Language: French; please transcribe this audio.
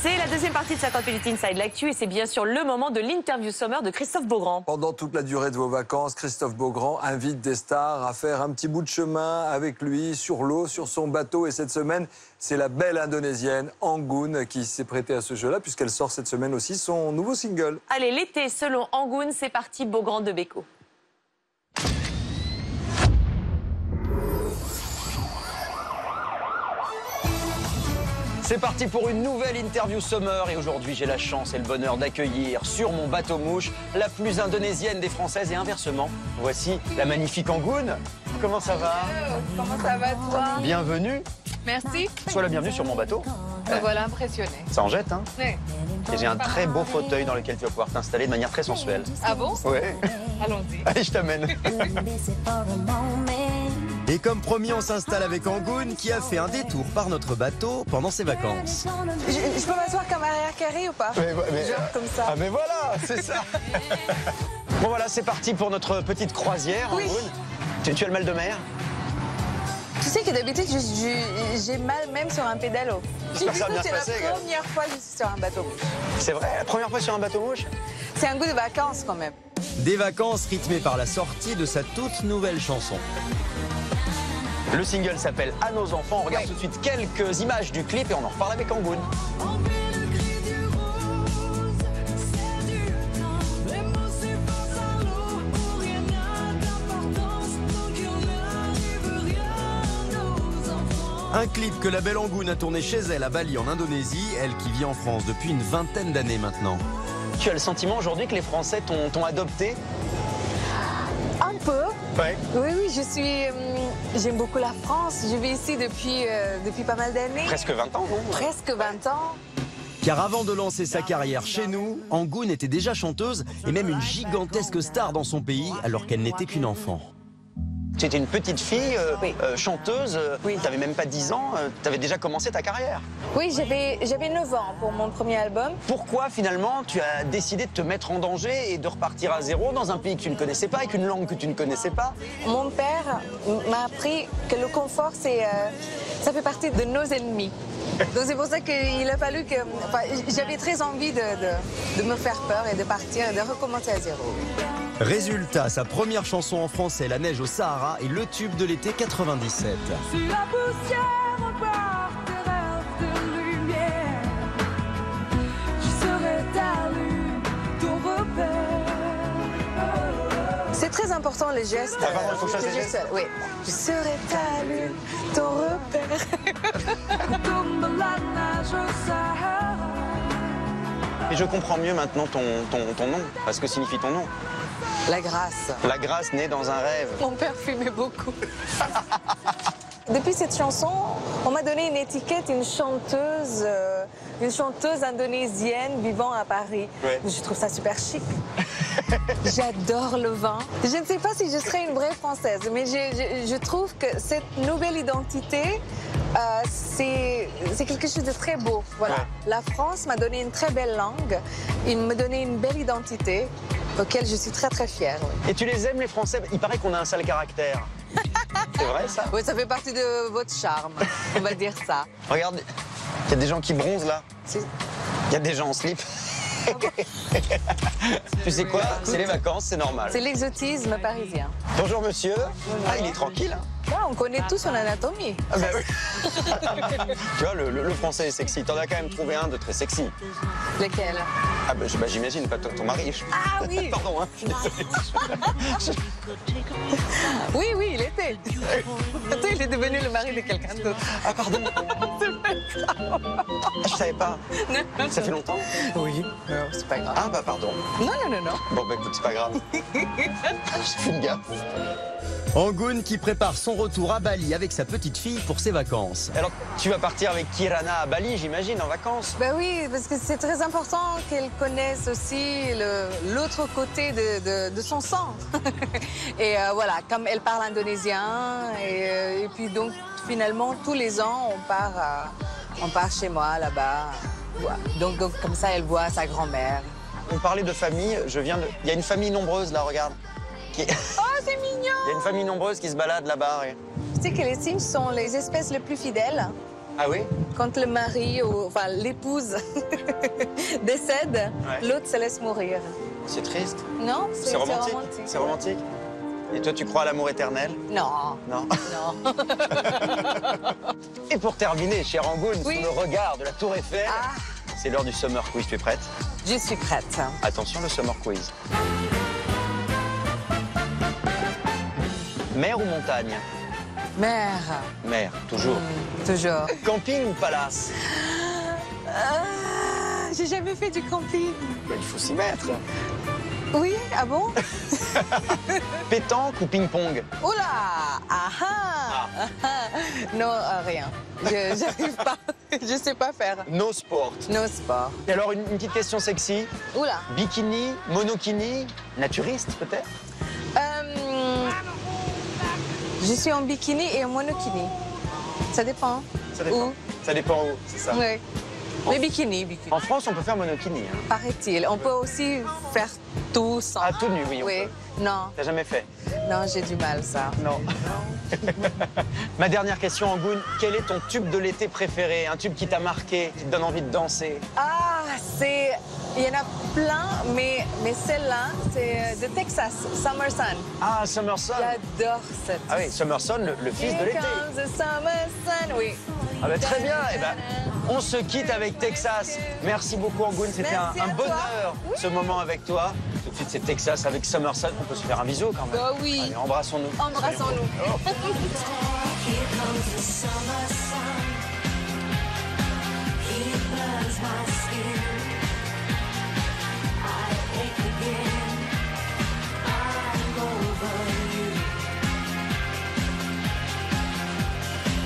C'est la deuxième partie de 50 minutes Inside l'actu et c'est bien sûr le moment de l'interview sommaire de Christophe Beaugrand. Pendant toute la durée de vos vacances, Christophe Beaugrand invite des stars à faire un petit bout de chemin avec lui sur l'eau, sur son bateau. Et cette semaine, c'est la belle indonésienne Anggun qui s'est prêtée à ce jeu-là puisqu'elle sort cette semaine aussi son nouveau single. Allez, l'été selon Anggun, c'est parti, Beaugrand de Beko. C'est parti pour une nouvelle interview summer et aujourd'hui j'ai la chance et le bonheur d'accueillir sur mon bateau mouche la plus indonésienne des Françaises et inversement. Voici la magnifique Anggun. Comment ça va? Comment ça va toi? Bienvenue. Merci. Sois la bienvenue sur mon bateau. Me voilà impressionné. Ça en jette, hein? Oui. Et j'ai un très beau fauteuil dans lequel tu vas pouvoir t'installer de manière très sensuelle. Ah bon? Ouais. Allons-y. Allez, je t'amène. Et comme promis, on s'installe avec Anggun qui a fait un détour par notre bateau pendant ses vacances. Je peux m'asseoir comme arrière carré ou pas? Genre comme ça. Ah mais voilà, c'est ça. Bon voilà, c'est parti pour notre petite croisière, Oui. Anggun. Tu as le mal de mer? Tu sais que d'habitude, j'ai mal même sur un pédalo. J'espère que ça va bien se C'est passer, la gars. première fois que je suis sur un bateau. C'est vrai, la première fois sur un bateau mouche? C'est un goût de vacances quand même. Des vacances rythmées par la sortie de sa toute nouvelle chanson. Le single s'appelle À nos enfants. On regarde tout de suite quelques images du clip et on en reparle avec Anggun. Un clip que la belle Anggun a tourné chez elle à Bali en Indonésie, elle qui vit en France depuis une vingtaine d'années maintenant. Tu as le sentiment aujourd'hui que les Français t'ont adopté? Un peu. Ouais. Oui, j'aime beaucoup la France. Je vis ici depuis pas mal d'années. Presque 20 ans, non? Presque 20 ans. Car avant de lancer sa carrière chez nous, Anggun était déjà chanteuse et même une gigantesque star dans son pays alors qu'elle n'était qu'une enfant. Tu étais une petite fille, Oui. chanteuse, Oui. tu n'avais même pas 10 ans, tu avais déjà commencé ta carrière. Oui, j'avais 9 ans pour mon premier album. Pourquoi finalement tu as décidé de te mettre en danger et de repartir à zéro dans un pays que tu ne connaissais pas, avec une langue que tu ne connaissais pas? Mon père m'a appris que le confort, ça fait partie de nos ennemis. Donc c'est pour ça qu'il a fallu que... Enfin, j'avais très envie de me faire peur et de partir et de recommencer à zéro. Résultat, sa première chanson en français, La neige au Sahara, est le tube de l'été 97. Sur la poussière encore tes rêves de lumière, je serai ta lune, ton repère. C'est très important les gestes. Ah, pardon, il faut que je fasse les gestes. Oui. Je serai ta lune, ton repère. Quand tombe la neige au Sahara. Et je comprends mieux maintenant ton nom, ce que signifie ton nom. La grâce. La grâce née dans un rêve. Mon père fumait beaucoup. Depuis cette chanson, on m'a donné une étiquette, une chanteuse indonésienne vivant à Paris. Ouais. Je trouve ça super chic. J'adore le vin. Je ne sais pas si je serai une vraie Française, mais je trouve que cette nouvelle identité, c'est quelque chose de très beau. Voilà. Ouais. La France m'a donné une très belle langue, il m'a donné une belle identité, auquel je suis très très fière. Oui. Et tu les aimes les Français? Il paraît qu'on a un sale caractère. C'est vrai ça? Oui, ça fait partie de votre charme, on va dire ça. Regarde, il y a des gens qui bronzent là. C'est- Il y a des gens en slip. Tu sais quoi? C'est les vacances, c'est normal. C'est l'exotisme parisien. Bonjour monsieur. Ah, il est tranquille. Ouais, on connaît tous son anatomie. Ah bah oui. Tu vois, le français est sexy. T'en as quand même trouvé un de très sexy. Lequel? Ah bah j'imagine, pas ton mari. Ah oui. Pardon, hein. Oui, il était. Attends, il est devenu le mari de quelqu'un d'autre. Ah pardon. Ah, je savais pas. Ça fait longtemps? Oui, non, c'est pas grave. Ah bah pardon. Non. Bon bah écoute, c'est pas grave. J'ai fait une gaffe. Anggun qui prépare son retour à Bali avec sa petite fille pour ses vacances. Alors tu vas partir avec Kirana à Bali, j'imagine, en vacances? Ben oui, parce que c'est très important qu'elle connaisse aussi l'autre côté de son sang. Et voilà, comme elle parle indonésien, et puis donc finalement tous les ans on part chez moi là-bas. Voilà. Donc comme ça elle voit sa grand-mère. On parlait de famille, il y a une famille nombreuse là, regarde. Oh, c'est mignon! Il y a une famille nombreuse qui se balade là-bas. Tu sais que les cygnes sont les espèces les plus fidèles. Ah oui? Quand le mari ou enfin l'épouse décède, Ouais. l'autre se laisse mourir. C'est triste. Non, C'est romantique. C'est romantique. Et toi, tu crois à l'amour éternel? Non, Non. non. Et pour terminer, chère Angoune, Oui. sous le regard de la Tour Eiffel, Ah. c'est l'heure du Summer Quiz. Tu es prête? Je suis prête. Attention, le Summer Quiz. Mer ou montagne? Mère, Mer, toujours. toujours. Camping ou palace? J'ai jamais fait du camping. Bah, il faut s'y mettre. Oui, ah bon? Pétanque ou ping-pong? Oh là! Non, rien. J'arrive pas. Je sais pas faire. No sport. No sport. Et alors, une petite question sexy. Oula. Bikini, monokini, naturiste peut-être? Je suis en bikini et en monokini. Ça dépend. Ça dépend. Où? Ça dépend où, c'est ça. Oui. Mais bikini. En France, on peut faire monokini. Hein. Paraît-il. On peut aussi faire tout sans. Ah, tout nu, oui. on Oui. peut. Non, T'as jamais fait? non, j'ai du mal, ça. Non. Ma dernière question, Angoune. Quel est ton tube de l'été préféré? Un tube qui t'a marqué, qui te donne envie de danser? Ah, c'est... Il y en a plein, mais celle-là, c'est de Texas, Summer Sun. Ah, Summer Sun. J'adore cette... Ah oui, Summer Sun, le fils de Here l'été. comes the summer sun, oui. Ah bah, très bien. Eh ben, on se quitte avec Texas. Merci beaucoup, Angoune. C'était Merci un à toi. bonheur, ce moment avec toi. Tout de suite, c'est Texas avec Summer Sun. On peut se faire un bisou quand même. Bah oui. Allez, embrassons-nous. Embrassons-nous. Oh. Here comes the sun.